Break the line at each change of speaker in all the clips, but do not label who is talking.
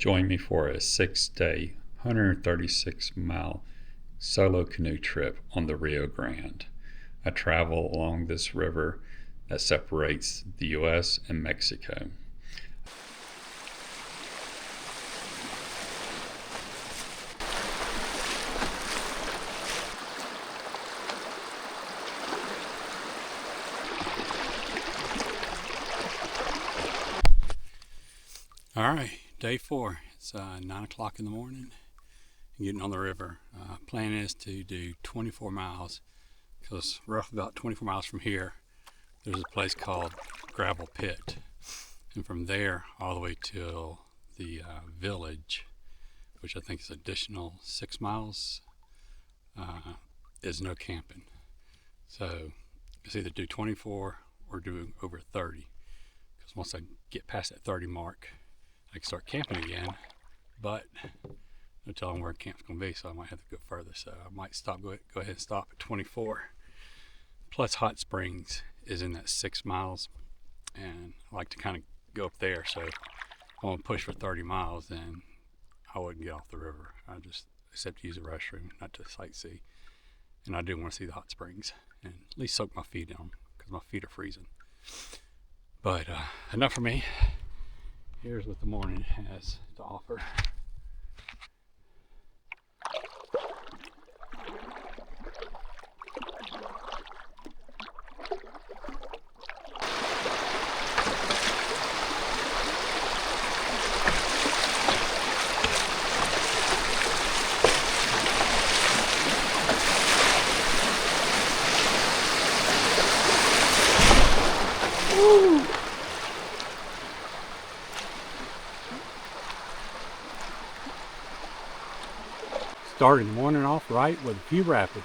Join me for a 6-day, 136-mile solo canoe trip on the Rio Grande. I travel along this river that separates the U.S. and Mexico. All right, day 4. It's 9 o'clock in the morning. Getting on the river. Plan is to do 24 miles because roughly about 24 miles from here, there's a place called Gravel Pit, and from there all the way till the village, which I think is additional 6 miles, is no camping. So it's either do 24 or do over 30, because once I get past that 30 mark, I can start camping again, but no telling where camp's going to be, so I might have to go further. So I might go ahead and stop at 24. Plus Hot Springs is in that 6 miles, and I like to kind of go up there. So if I want to push for 30 miles, then I wouldn't get off the river. I just except to use the restroom, not to sightsee. And I do want to see the hot springs and at least soak my feet in them because my feet are freezing. But enough for me. Here's what the morning has to offer. Woo! Starting the morning off right with a few rapids.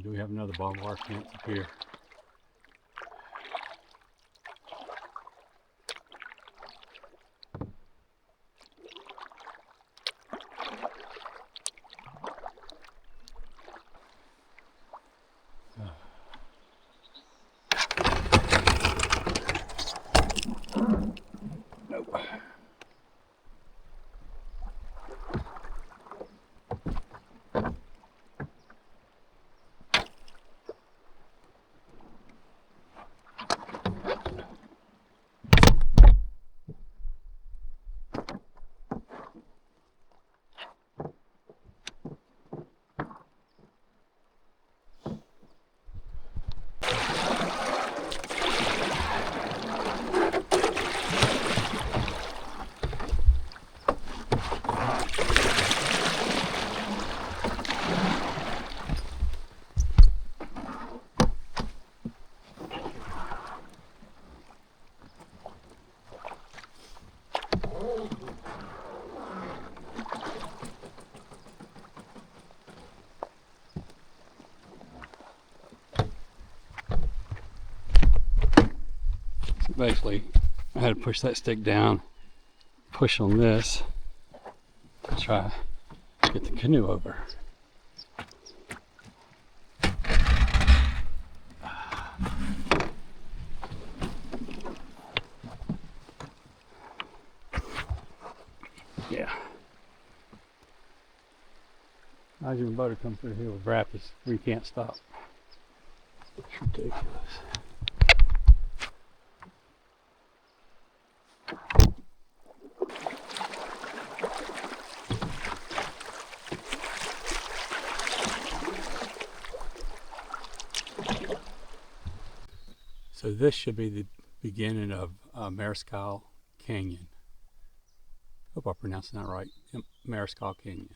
Do we have another barbed wire fence up here? Nope. basically I had to push that stick down, push on this to try to get the canoe over. Yeah. Imagine a boat come through here with rapids where you can't stop. It's ridiculous. So this should be the beginning of Mariscal Canyon. Hope I'm pronouncing that right. Mariscal Canyon.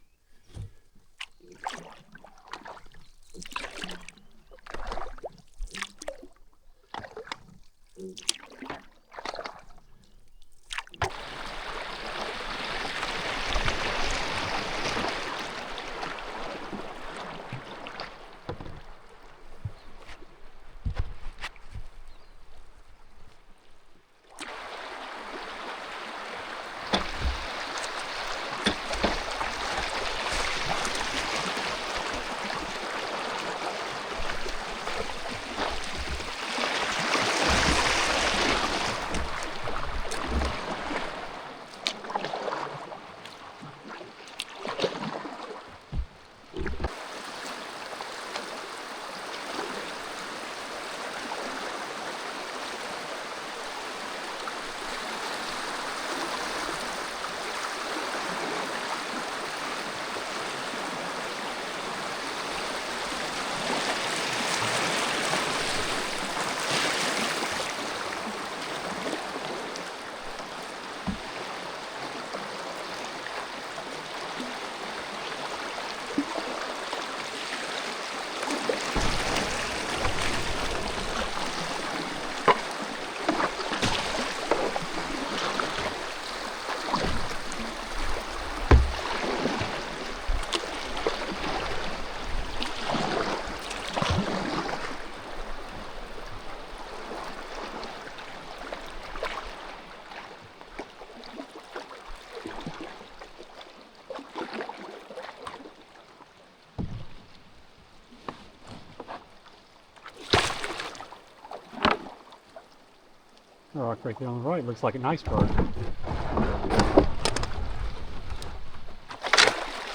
Rock right there on the right looks like an iceberg.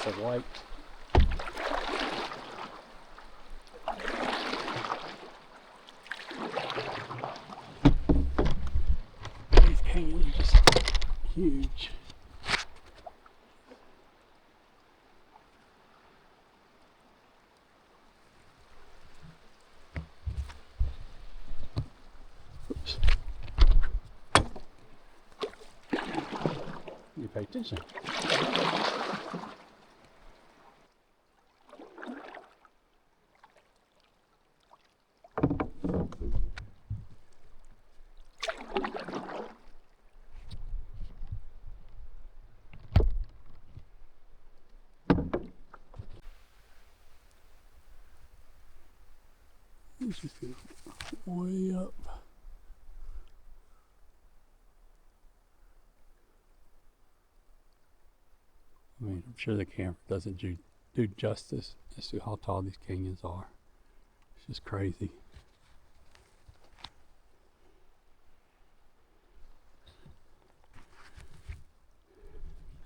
The white. These canyons are just huge. Oops. You pay attention. Let's just go way up. I mean, I'm sure the camera doesn't do justice as to how tall these canyons are. It's just crazy.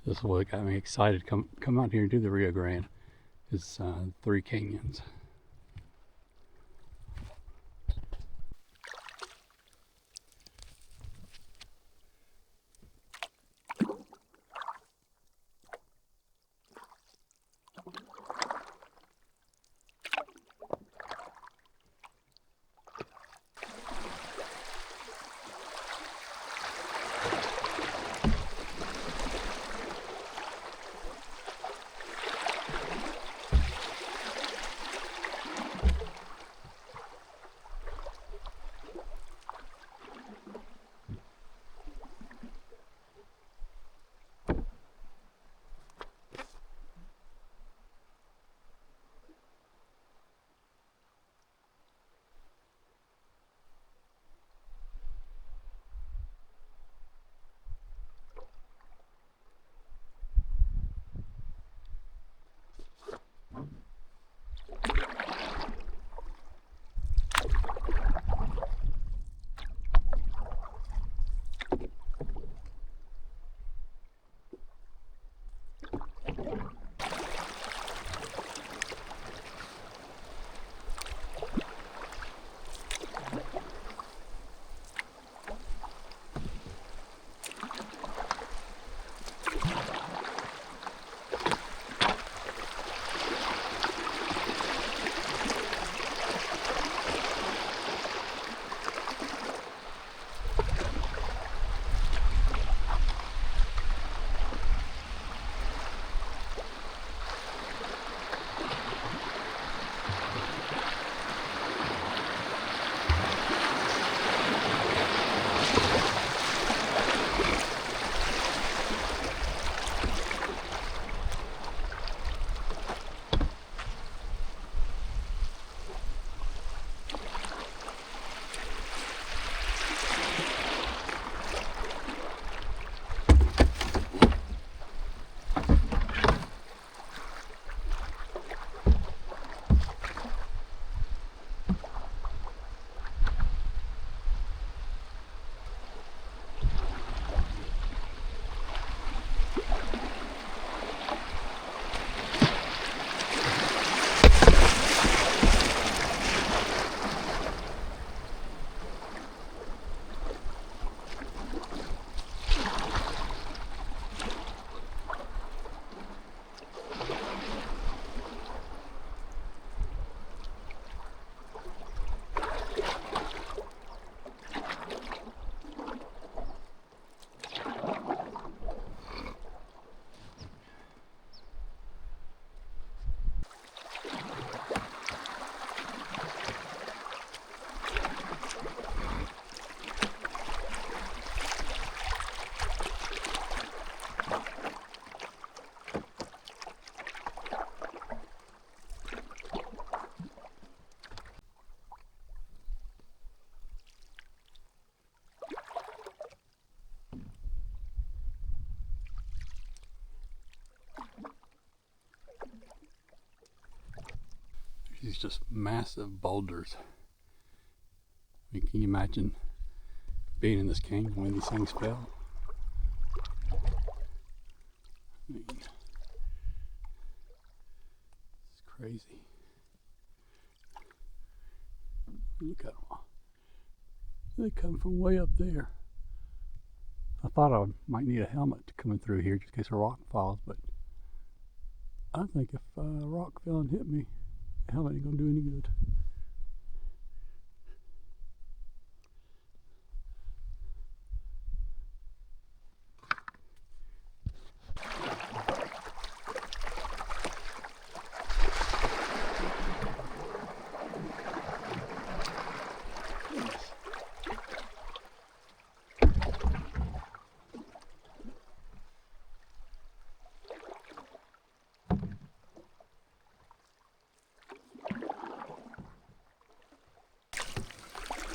This is what got me excited to come out here and do the Rio Grande. Is 3 canyons. these just massive boulders. I mean, can you imagine being in this canyon when these things fell? I mean, it's crazy. Look at them. They come from way up there. I thought I might need a helmet coming through here just in case a rock falls, but I think if a rock fell and hit me, the helmet ain't gonna do any good.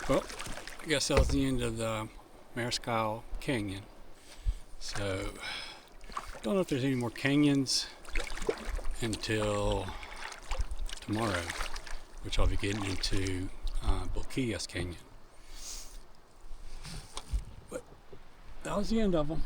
Well, I guess that was the end of the Mariscal Canyon. So, don't know if there's any more canyons until tomorrow, which I'll be getting into Boquillas Canyon. But that was the end of them.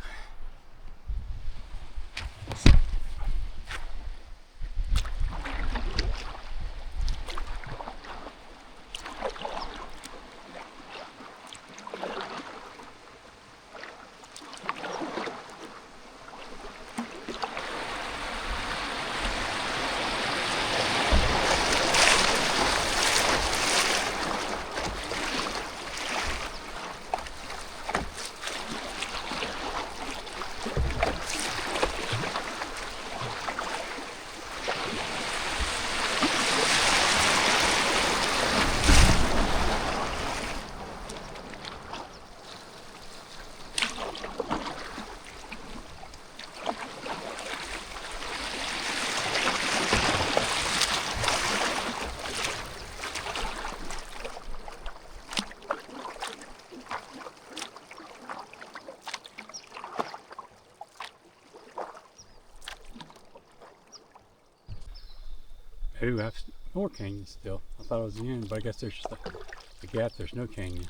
Maybe we have more canyons still. I thought it was the end, but I guess there's just a gap. There's no canyons.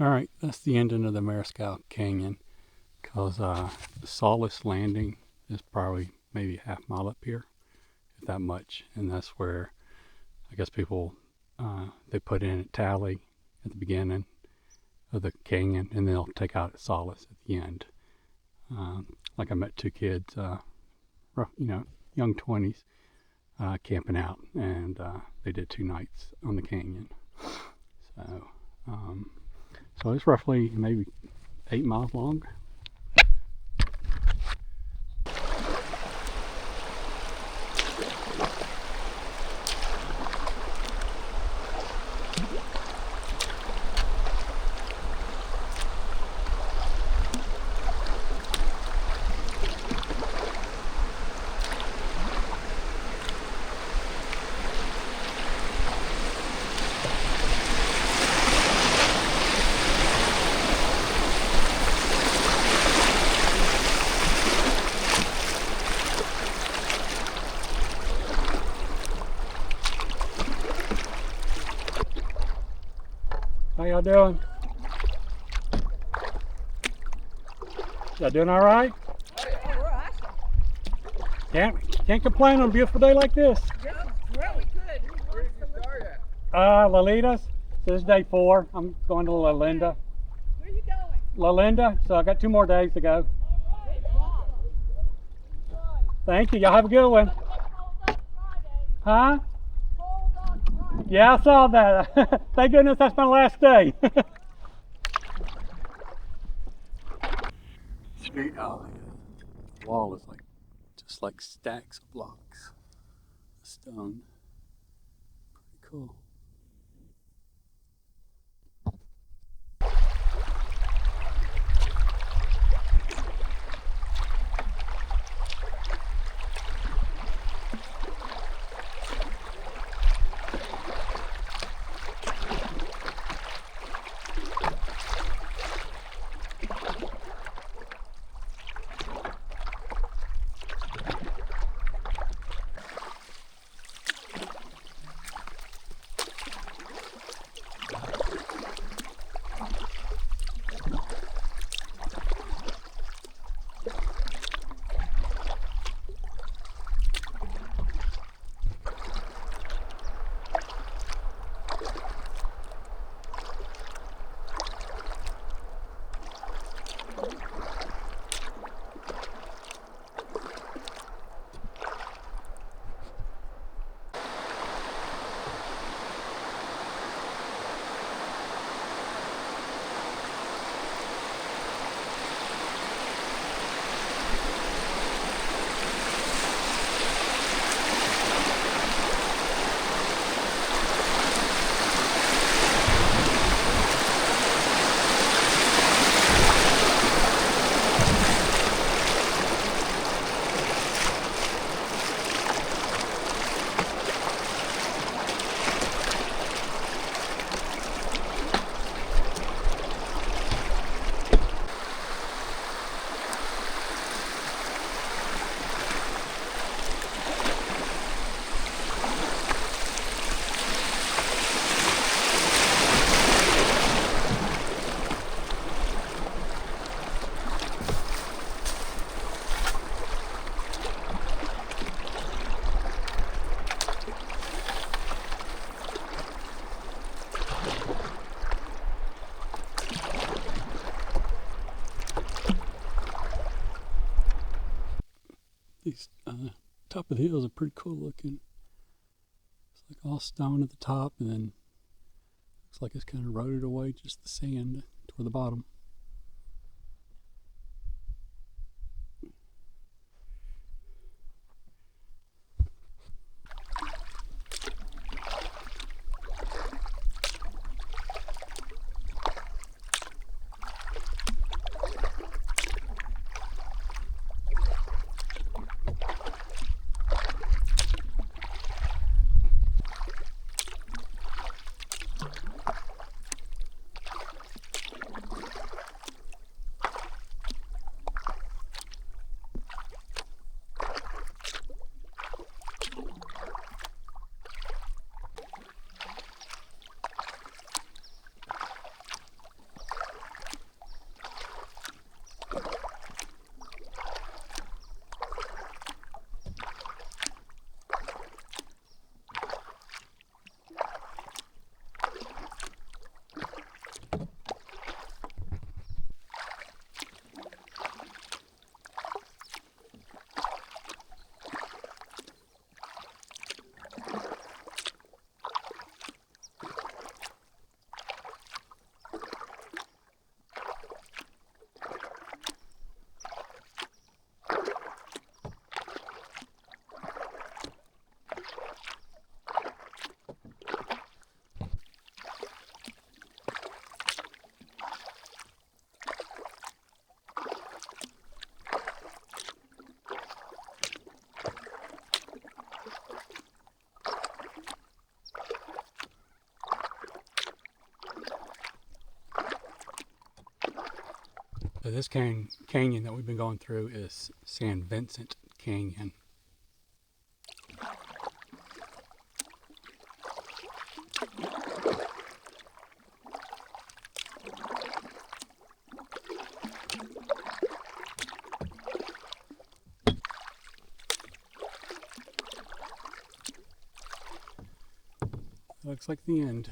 All right, that's the ending of the Mariscal Canyon, because Solace Landing is probably maybe a half mile up here, if that much, and that's where I guess people they put in at Tally at the beginning of the canyon, and they'll take out at Solace at the end. Like I met two kids, rough, young 20s, camping out, and they did 2 nights on the canyon. So it's roughly maybe 8 miles long. How y'all doing? Y'all doing all right?
We're awesome.
Can't complain on a beautiful day like this.
Really good.
Where did you start at?
Lalinta's. So this is day 4. I'm going to Lalinda.
Where are you going?
Lalinda. So I got 2 more days to go.
Good job.
Thank you. Y'all have a good one. Huh?
Hold on Friday.
Yeah, I saw that. Thank goodness that's my last day. Street, oh yeah. The wall is like just like stacks of blocks of stone. Pretty cool. These top of the hills are pretty cool looking. It's like all stone at the top, and then looks like it's kind of eroded away, just the sand toward the bottom. So this canyon that we've been going through is San Vicente Canyon. Looks like the end.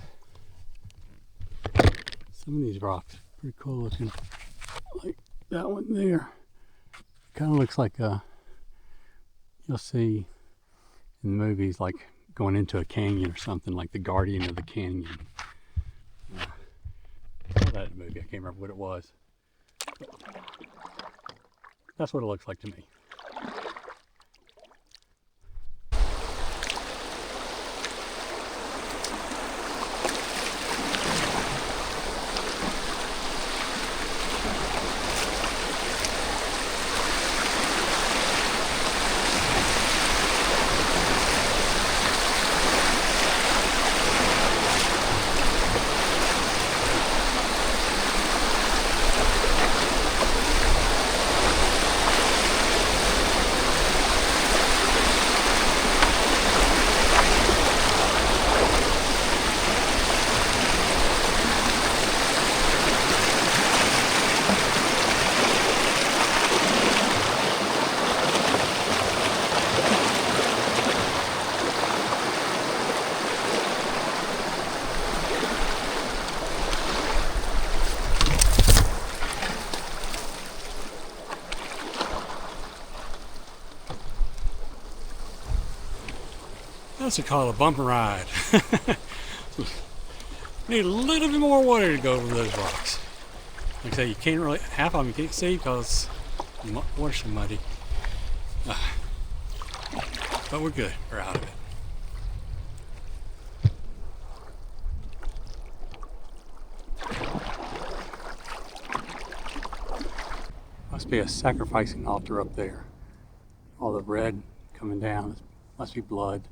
Some of these rocks pretty cool looking. Like that one there. Kind of looks like you'll see in the movies, like going into a canyon or something, like the Guardian of the Canyon. I saw that in the movie. I can't remember what it was. But that's what it looks like to me. That's called a bumper ride. Need a little bit more water to go over those rocks. Like I say, you can't really, half of them you can't see because the water's so muddy. But we're good, we're out of it. Must be a sacrificing altar up there. All the red coming down, must be blood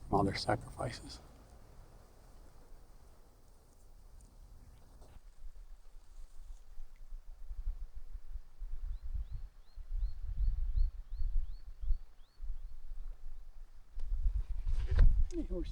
from all their sacrifices. Hey, horsey.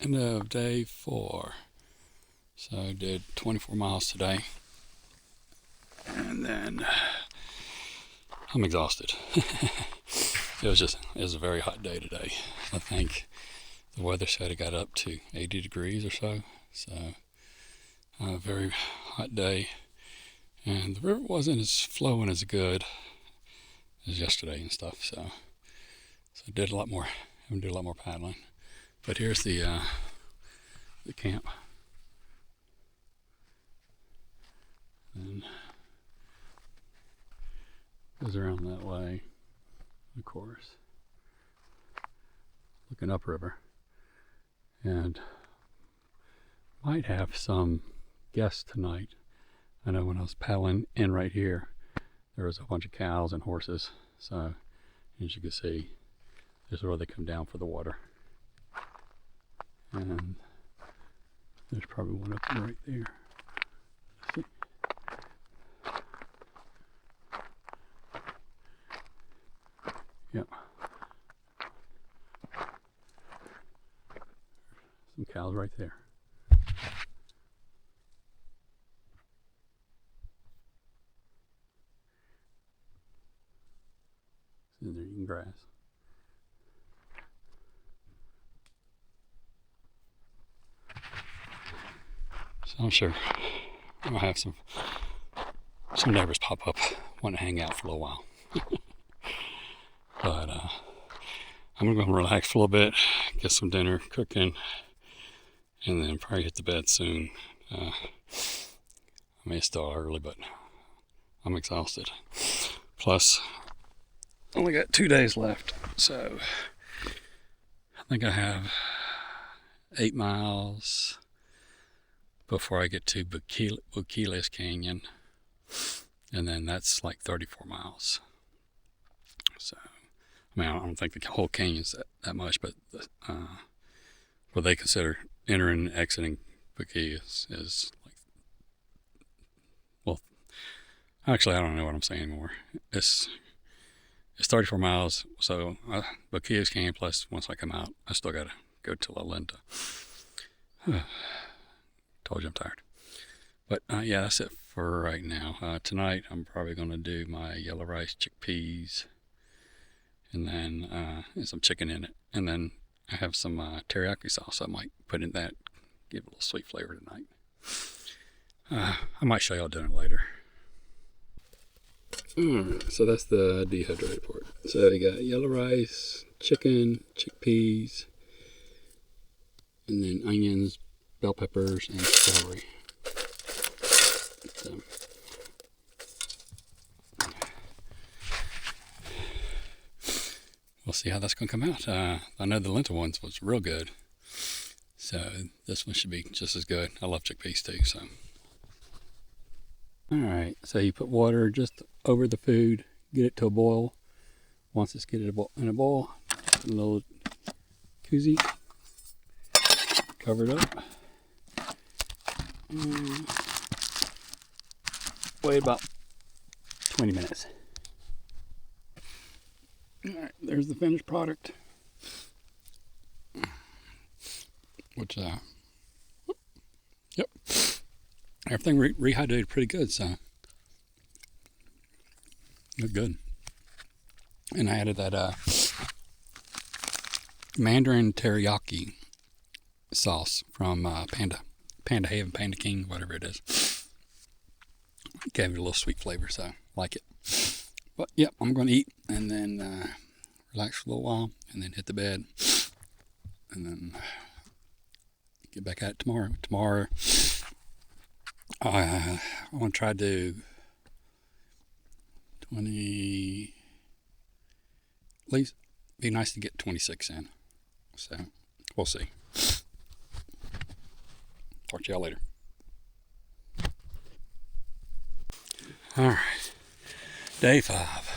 End of day 4. So I did 24 miles today. And then I'm exhausted. It was a very hot day today. I think the weather said it got up to 80 degrees or so. So a very hot day. And the river wasn't as flowing as good as yesterday and stuff. So I did a lot more. I'm gonna do a lot more paddling. But here's the camp. And goes around that way, of course, looking upriver, and might have some guests tonight. I know when I was paddling in right here, there was a bunch of cows and horses, so as you can see, this is where they come down for the water. And there's probably one up right there. Let's see. Yep. Some cows right there. Sitting there eating grass. So I'm sure I'm gonna have some neighbors pop up, want to hang out for a little while. But I'm gonna go and relax for a little bit, get some dinner cooking, and then probably hit the bed soon. I mean, it's still early, but I'm exhausted. Plus, only got 2 days left, so I think I have 8 miles before I get to Boquillas Canyon, and then that's like 34 miles. So, I mean, I don't think the whole canyon's that much, but what they consider entering and exiting Boquillas is like, well, actually, I don't know what I'm saying anymore. It's 34 miles, so Boquillas Canyon, plus once I come out, I still got to go to Lalinda. Told you I'm tired. But yeah, that's it for right now. Tonight, I'm probably going to do my yellow rice chickpeas, and then some chicken in it. And then I have some teriyaki sauce I might put in that, give it a little sweet flavor tonight. I might show y'all doing it later. Alright, so that's the dehydrated part. So you got yellow rice, chicken, chickpeas, and then onions, bell peppers, and celery. So, we'll see how that's going to come out. I know the lentil ones was real good, so this one should be just as good. I love chickpeas too. So, all right. So you put water just over the food, get it to a boil. Once it's get it in a boil, a little koozie, cover it up, and wait about 20 minutes. Alright, there's the finished product. Which, yep. Everything rehydrated pretty good, so. Look good. And I added that Mandarin teriyaki sauce from Panda Haven, Panda King, whatever it is. Gave it a little sweet flavor, so I like it. But yep, I'm going to eat and then relax for a little while and then hit the bed and then get back at it tomorrow. Tomorrow, I want to try to do 20, at least be nice to get 26 in. So we'll see. Talk to y'all later. All right, day 5.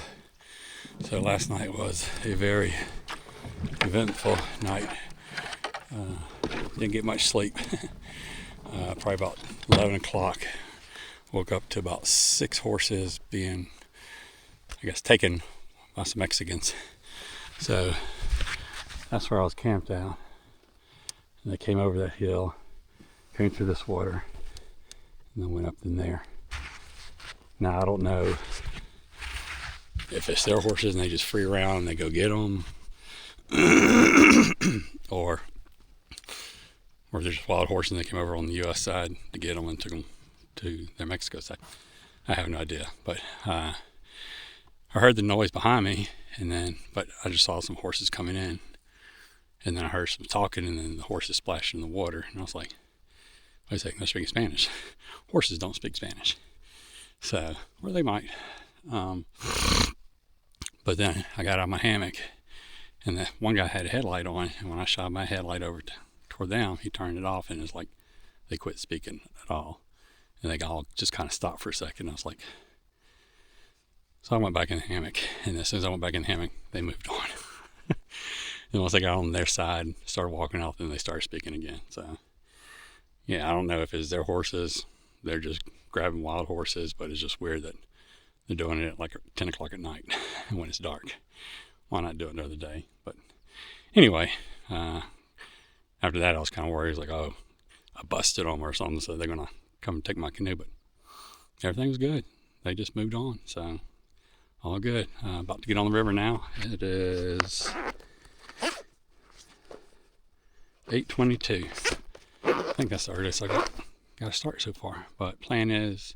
So last night was a very eventful night. Didn't get much sleep. Probably about 11 o'clock. Woke up to about 6 horses being, I guess, taken by some Mexicans. So that's where I was camped out. And they came over that hill, came through this water, and then went up in there. Now, I don't know if it's their horses and they just free around and they go get them, or they're just wild horses and they came over on the U.S. side to get them and took them to their Mexico side. I have no idea, but I heard the noise behind me, but I just saw some horses coming in, and then I heard some talking, and then the horses splashed in the water, and I was like, wait a second, they're speaking Spanish. Horses don't speak Spanish. So, or they might. But then I got out of my hammock, and the one guy had a headlight on, and when I shot my headlight over toward them, he turned it off, and it's like they quit speaking at all. And they all just kind of stopped for a second. I was like, so I went back in the hammock, and as soon as I went back in the hammock, they moved on. And once I got on their side, started walking off, then they started speaking again. So, yeah, I don't know if it's their horses. They're just grabbing wild horses, but it's just weird that they're doing it at like 10 o'clock at night when it's dark. Why not do it another day? But anyway, after that, I was kind of worried. I was like, oh, I busted them or something, so they're going to come and take my canoe. But everything was good. They just moved on, so all good. About to get on the river now. It is 8:22. I think that's the earliest I got to start so far. But plan is,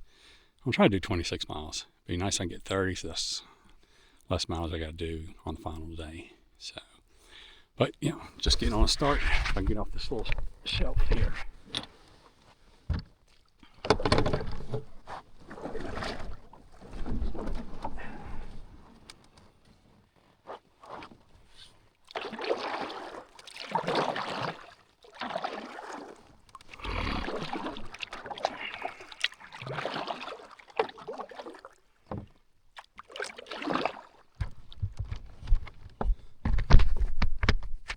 I'm trying to do 26 miles. Be nice if I can get 30, so that's less miles I got to do on the final day. So, but yeah, just getting on a start. If I can get off this little shelf here.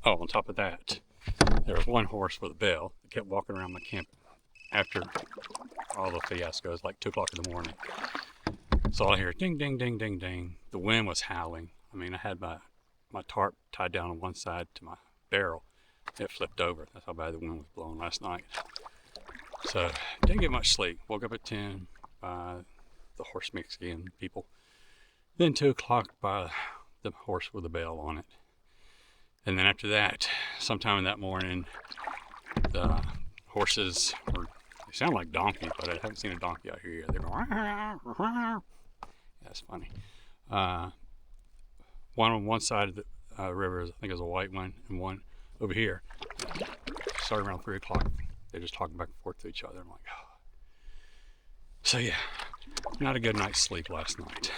Oh, on top of that, there was one horse with a bell that kept walking around my camp after all the fiascos, like 2 o'clock in the morning. So all I hear, ding, ding, ding, ding, ding. The wind was howling. I mean, I had my tarp tied down on one side to my barrel. It flipped over. That's how bad the wind was blowing last night. So didn't get much sleep. Woke up at 10 by the horse Mexican people. Then 2 o'clock by the horse with a bell on it. And then after that, sometime in that morning, the horses were, they sound like donkeys, but I haven't seen a donkey out here yet. They're going, rah, rah, rah. That's funny. One on one side of the river, I think it was a white one, and one over here. Started around 3 o'clock. They're just talking back and forth to each other. I'm like, oh. So yeah, not a good night's sleep last night.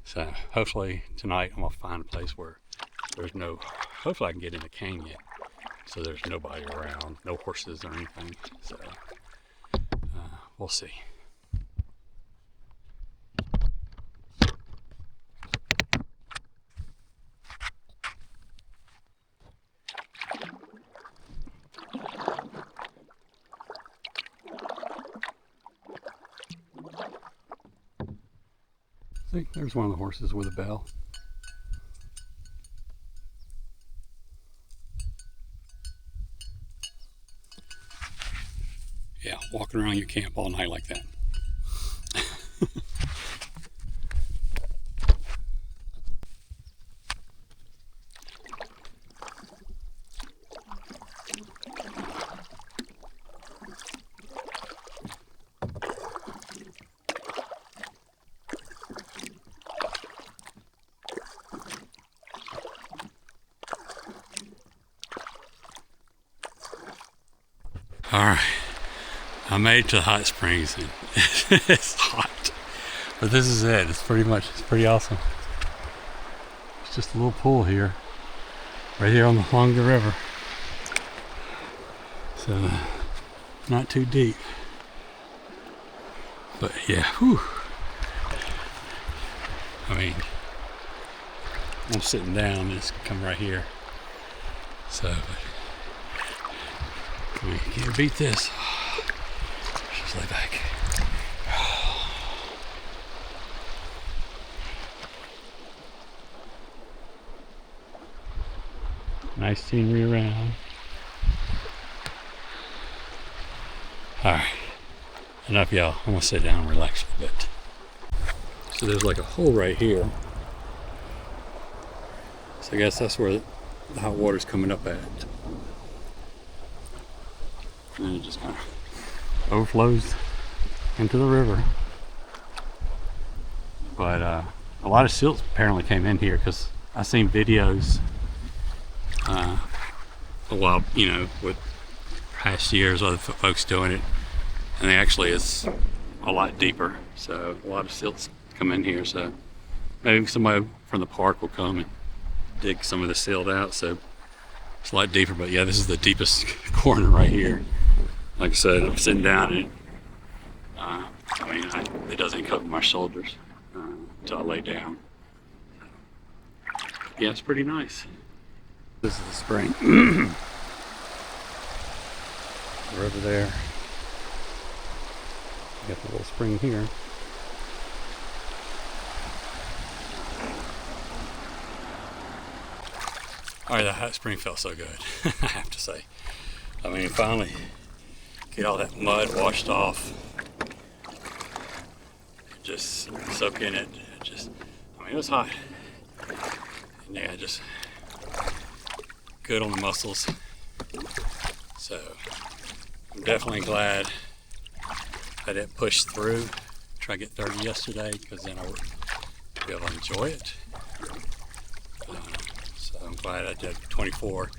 So hopefully tonight I'm gonna find a place where there's no, hopefully I can get in the canyon so there's nobody around, no horses or anything. So we'll see. See, there's one of the horses with a bell. Yeah, walking around your camp all night like that. All right, I made it to the hot springs and it's hot, but this is it. It's pretty awesome. It's just a little pool here, right here along the river. So not too deep, but yeah, whew. I mean, I'm sitting down, it's come right here. So we can't beat this. Just lay back. Nice scenery around. Alright, enough y'all. I'm gonna sit down and relax a bit. So there's like a hole right here. So I guess that's where the hot water's coming up at. And it just kind of overflows into the river. But a lot of silts apparently came in here because I seen videos a while, with past years, other folks doing it, and actually it's a lot deeper. So a lot of silts come in here. So maybe somebody from the park will come and dig some of the silt out. So it's a lot deeper. But yeah, this is the deepest corner right here. Like I said, I'm sitting down and it doesn't cover my shoulders until I lay down. Yeah, it's pretty nice. This is the spring. We're over there. Got the little spring here. Alright, the hot spring felt so good, I have to say. I mean, finally get all that mud washed off. Just soak in it. It was hot. And yeah, just good on the muscles. So I'm definitely glad I didn't push through, try to get 30 yesterday, because then I would be able to enjoy it. So I'm glad I did 24,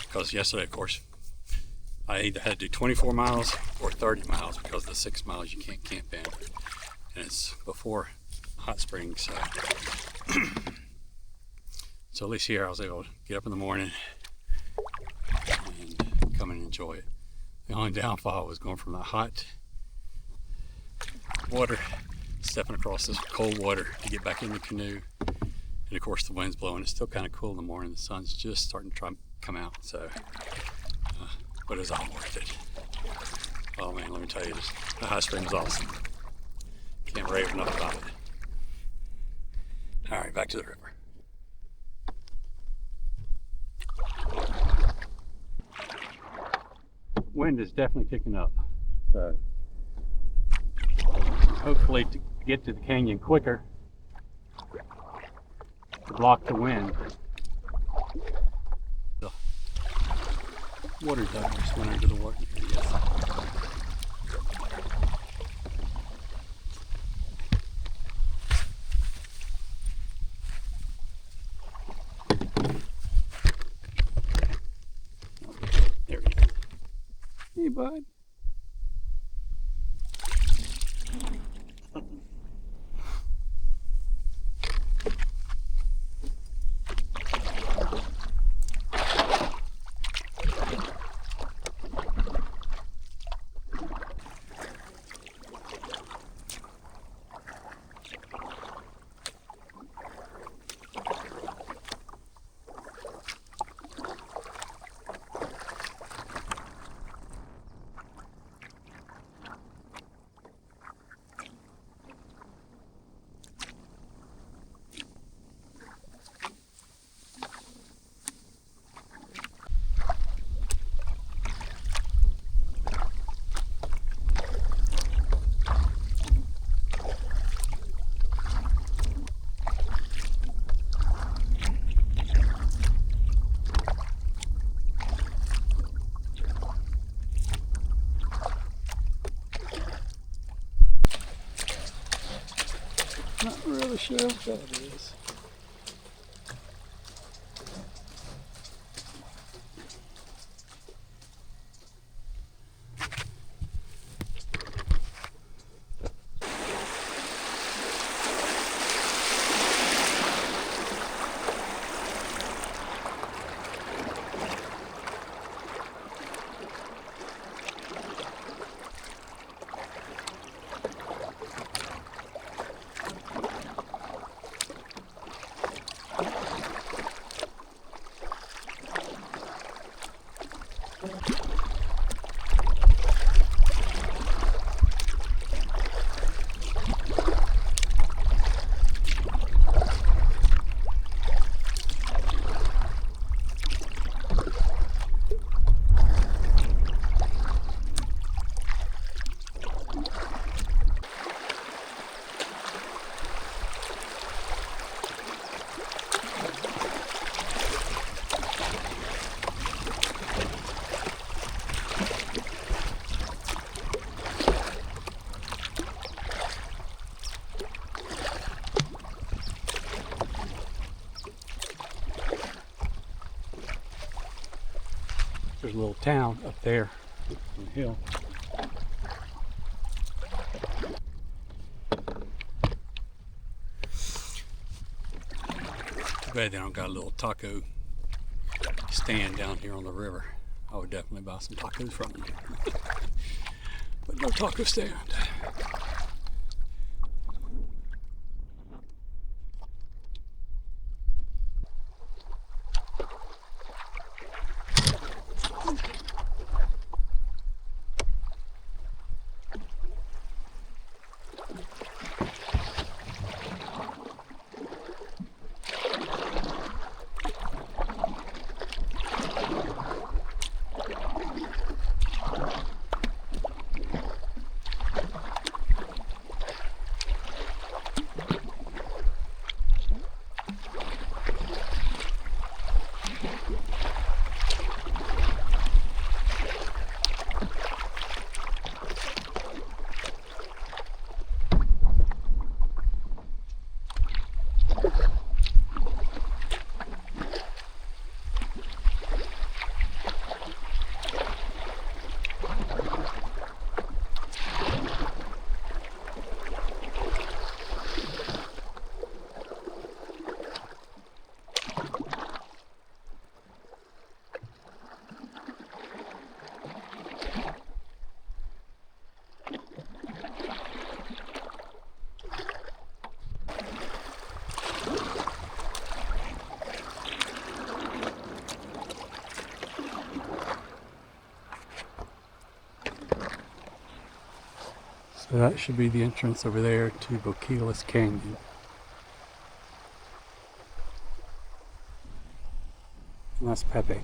because yesterday, of course, I either had to do 24 miles or 30 miles because the 6 miles you can't camp in. And it's before hot springs. So at least here I was able to get up in the morning and come and enjoy it. The only downfall was going from the hot water, stepping across this cold water to get back in the canoe, And of course the wind's blowing. It's still kind of cool in the morning. The sun's just starting to try to come out. So, but it's all worth it. Oh man, let me tell you, the high spring was awesome. Can't rave enough about it. All right, back to the river. Wind is definitely picking up. So hopefully to get to the canyon quicker, to block the wind. The water duck just went under the water. Yes. There we go. Hey, bud. Not really sure what that is. There's a little town up there on the hill. Too bad they don't got a little taco stand down here on the river. I would definitely buy some tacos from them. But no taco stand. So that should be the entrance over there to Boquillas Canyon. And that's Pepe.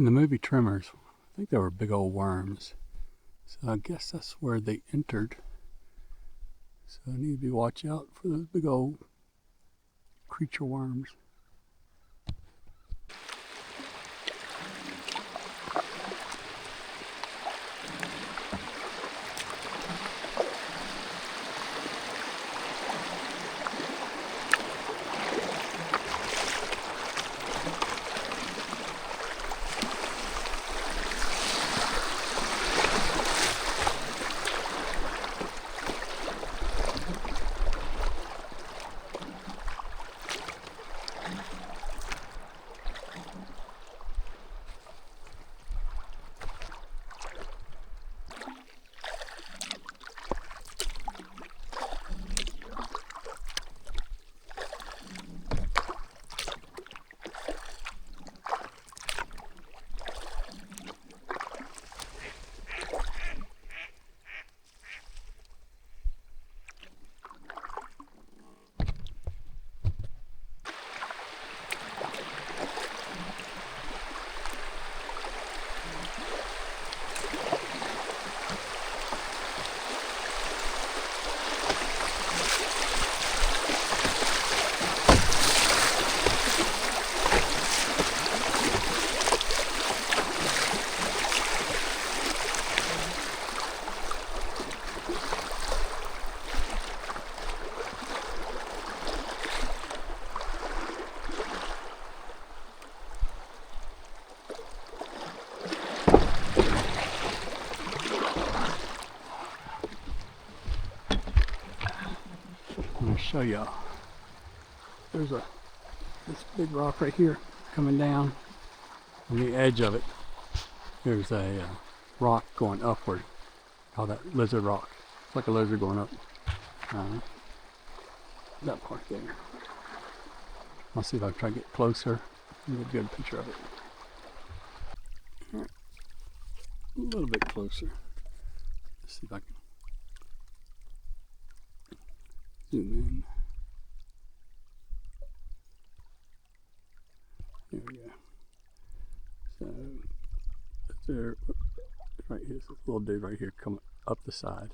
In the movie Tremors, I think they were big old worms. So I guess that's where they entered. So I need to be watch out for those big old creature worms. show y'all. There's this big rock right here coming down. On the edge of it, there's a rock going upward. Call that lizard rock. It's like a lizard going up. That part there. I'll see if I can try to get closer and get a good picture of it. All right. A little bit closer. Let's see if I can zoom in. There we go. So there, right here, this little dude right here coming up the side.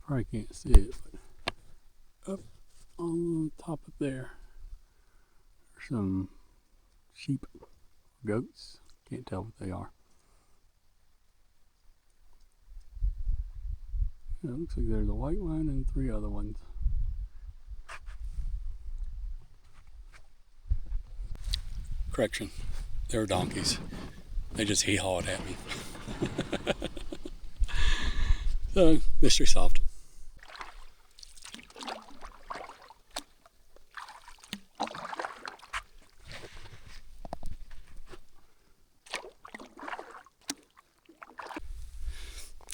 Probably can't see it, but up on top of there are some sheep, goats. Can't tell what they are. It looks like there's a white one and 3 other ones. Correction, they were donkeys. They just hee-hawed at me. So, mystery solved.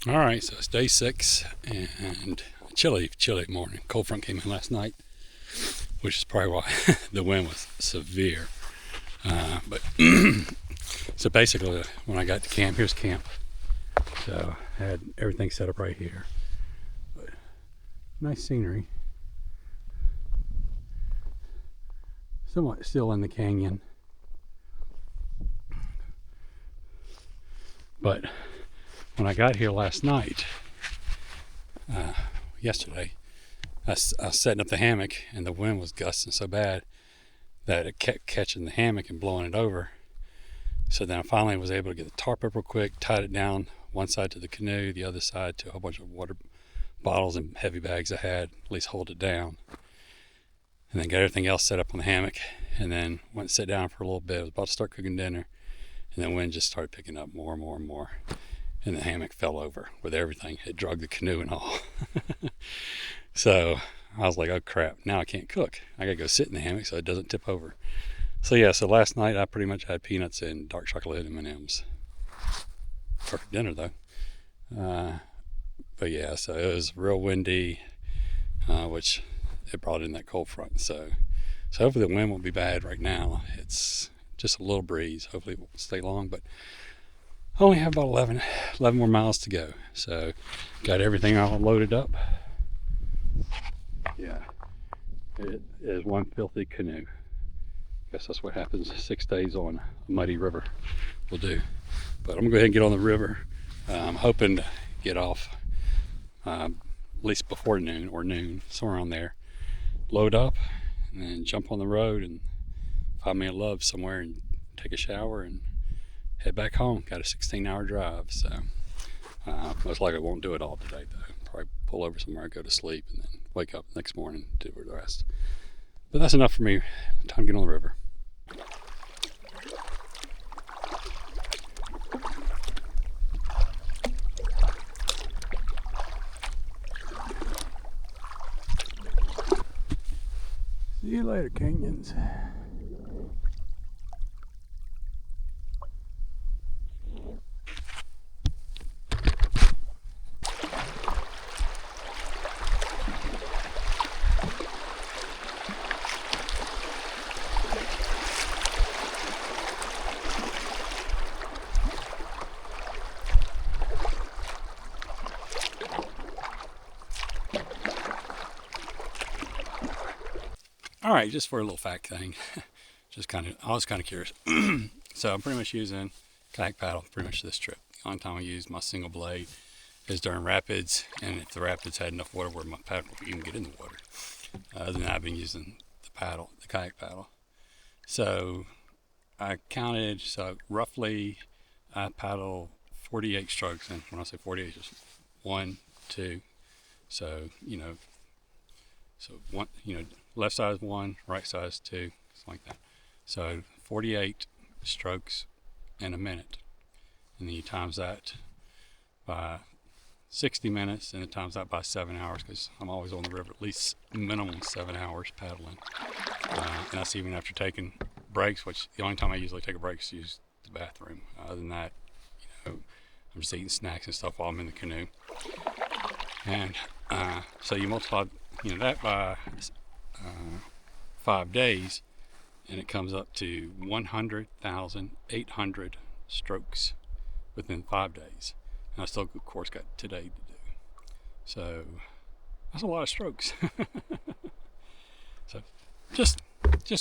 All right, so it's day 6 and chilly morning. Cold front came in last night, which is probably why the wind was severe. But so basically, when I got to camp, here's camp. So I had everything set up right here. But nice scenery. somewhat still in the canyon. But when I got here last night, yesterday, I was setting up the hammock and the wind was gusting so bad that it kept catching the hammock and blowing it over. So then I finally was able to get the tarp up real quick, tied it down one side to the canoe, the other side to a whole bunch of water bottles and heavy bags I had, at least hold it down. And then got everything else set up on the hammock, and then went and sat down for a little bit. I was about to start cooking dinner, and then wind just started picking up more and more and more. And the hammock fell over with everything. It dragged the canoe and all. So I was like, oh crap, now I can't cook. I gotta go sit in the hammock so it doesn't tip over. So yeah, so last night I pretty much had peanuts and dark chocolate M&Ms. Perfect dinner though. But yeah, so it was real windy, which it brought in that cold front. So hopefully the wind won't be bad right now. It's just a little breeze. Hopefully it won't stay long, but I only have about 11 more miles to go. So got everything all loaded up. Yeah, it is one filthy canoe. Guess that's what happens 6 days on a muddy river will do. But I'm gonna go ahead and get on the river. I'm hoping to get off at least before noon or noon, somewhere around there. Load up and then jump on the road and find me a love somewhere and take a shower and head back home. Got a 16-hour drive, so most likely won't do it all today though. Probably pull over somewhere, go to sleep, and then wake up next morning and do the rest. But that's enough for me. Time to get on the river. See you later, Canyons. All right, just for a little fact thing, I was kind of curious. So I'm pretty much using kayak paddle pretty much this trip. The only time I use my single blade is during rapids, and if the rapids had enough water where my paddle would even get in the water. Other than that, I've been using the kayak paddle. So I counted, so roughly I paddle 48 strokes, and when I say 48, just 1, 2, so one, left side is 1, right side is 2, something like that. So 48 strokes in a minute, and then you times that by 60 minutes, and then times that by 7 hours, because I'm always on the river at least minimum 7 hours paddling. And that's even after taking breaks, which the only time I usually take a break is to use the bathroom. Other than that, I'm just eating snacks and stuff while I'm in the canoe. And so you multiply that by 5 days, and it comes up to 100,800 strokes within 5 days. And I still, of course, got today to do. So that's a lot of strokes. So just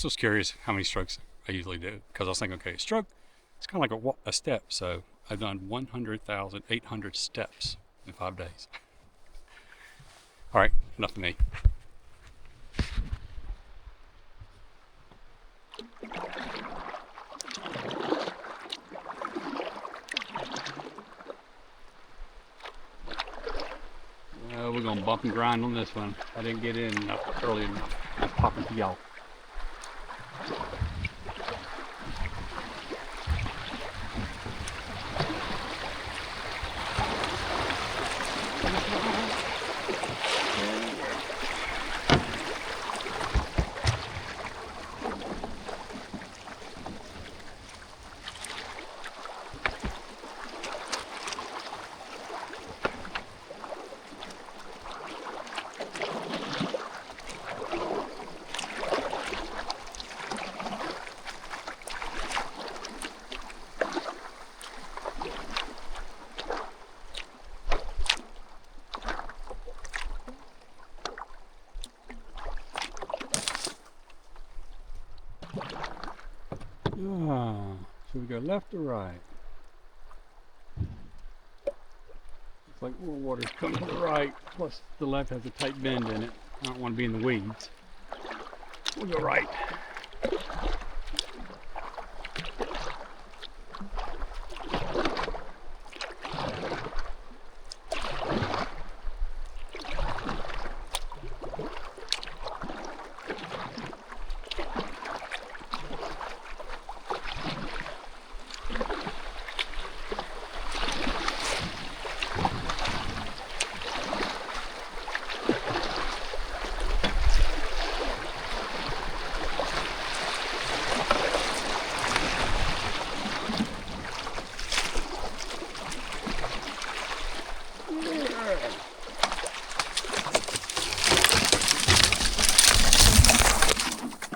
was curious how many strokes I usually do, because I was thinking, okay, a stroke, it's kind of like a step. So I've done 100,800 steps in 5 days. All right, enough of me. We're gonna bump and grind on this one. I didn't get in enough early enough. I'm popping to y'all. left or right? Looks like more water's coming to the right. Plus the left has a tight bend in it. I don't want to be in the weeds. We'll go right.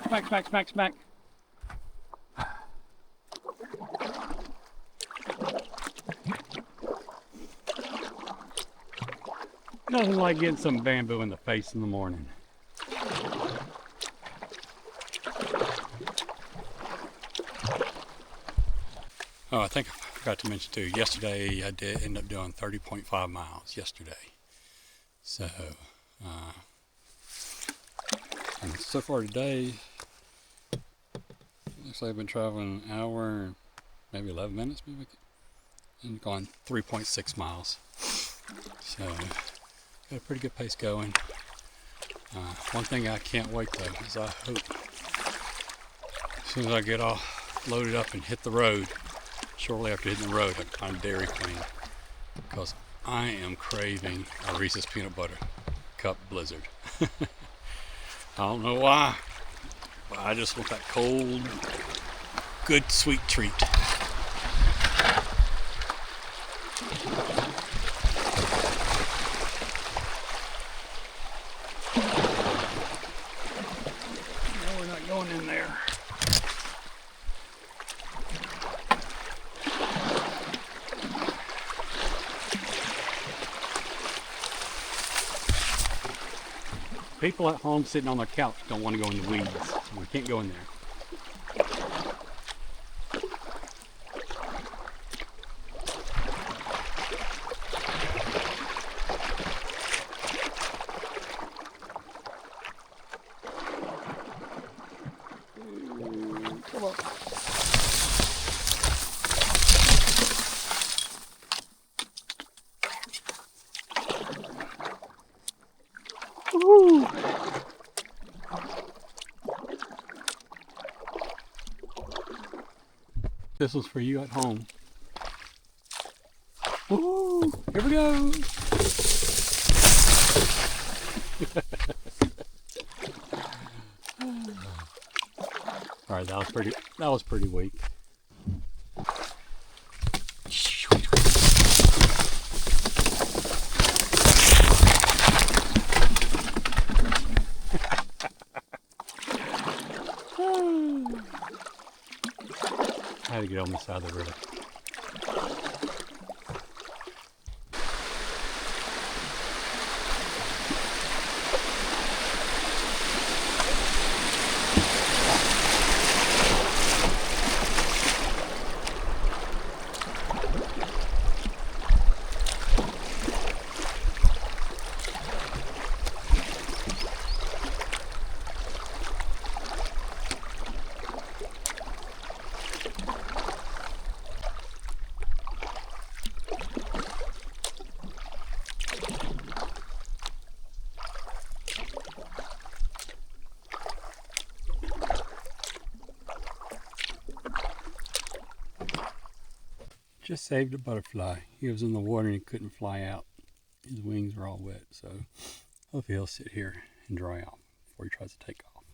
Smack, smack, smack, smack. Nothing like getting some bamboo in the face in the morning. Oh, I think I forgot to mention too, yesterday I did end up doing 30.5 miles yesterday. So, and so far today, looks like I've been traveling an hour and maybe 11 minutes, maybe, and gone 3.6 miles. So, got a pretty good pace going. One thing I can't wait though is I hope as soon as I get all loaded up and hit the road, shortly after hitting the road, I can find Dairy Queen because I am craving a Reese's Peanut Butter Cup Blizzard. I don't know why, but I just want that cold, good sweet treat. No, we're not going in there. People at home sitting on their couch don't want to go in the weeds, so we can't go in there. Come on. Woo. This was for you at home. Woo. Here we go. All right, that was pretty weak. I had to get on the side of the river. Just saved a butterfly. He was in the water and he couldn't fly out. His wings were all wet, so hopefully he'll sit here and dry off before he tries to take off.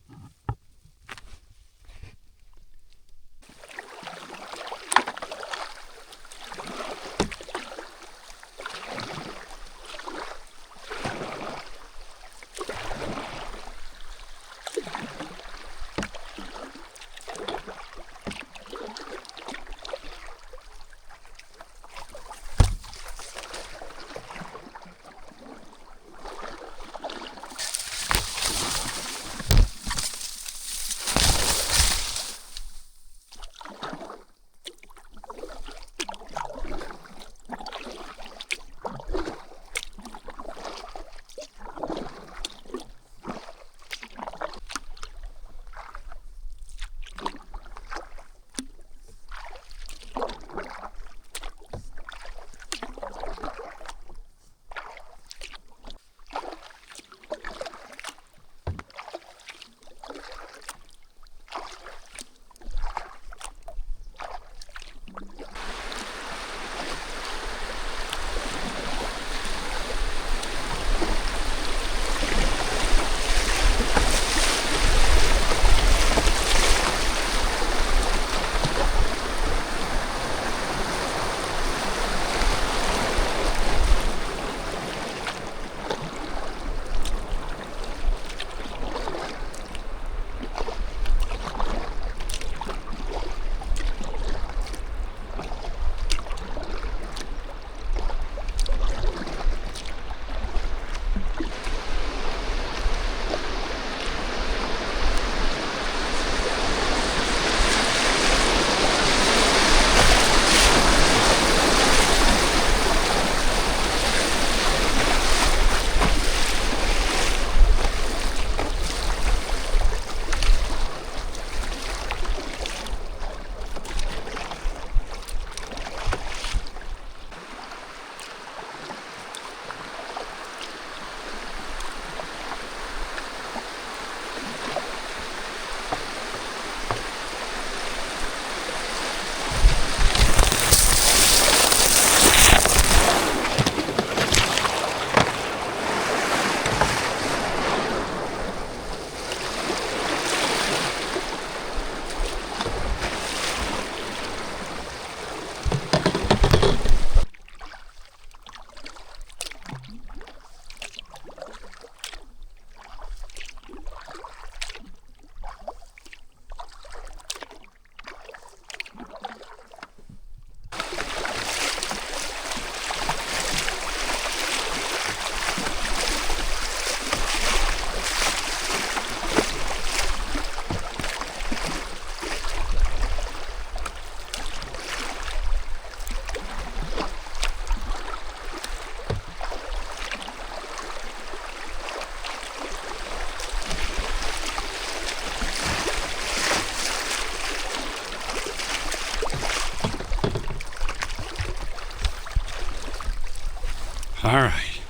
All right,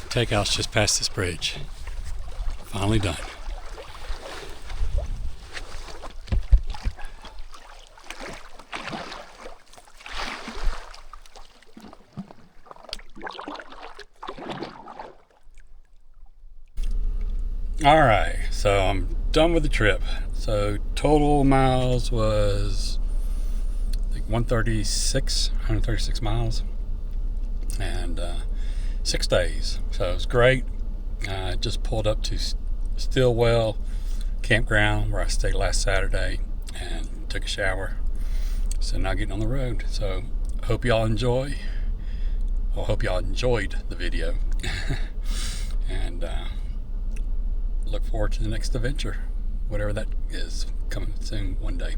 takeout's just past this bridge. Finally done. All right, so I'm done with the trip. So total miles was I think 136 miles, and 6 days. So it was great. Just pulled up to Stillwell campground where I stayed last Saturday and took a shower. So now getting on the road. So hope y'all enjoy. Well, hope y'all enjoyed the video. And look forward to the next adventure, whatever that is, coming soon one day.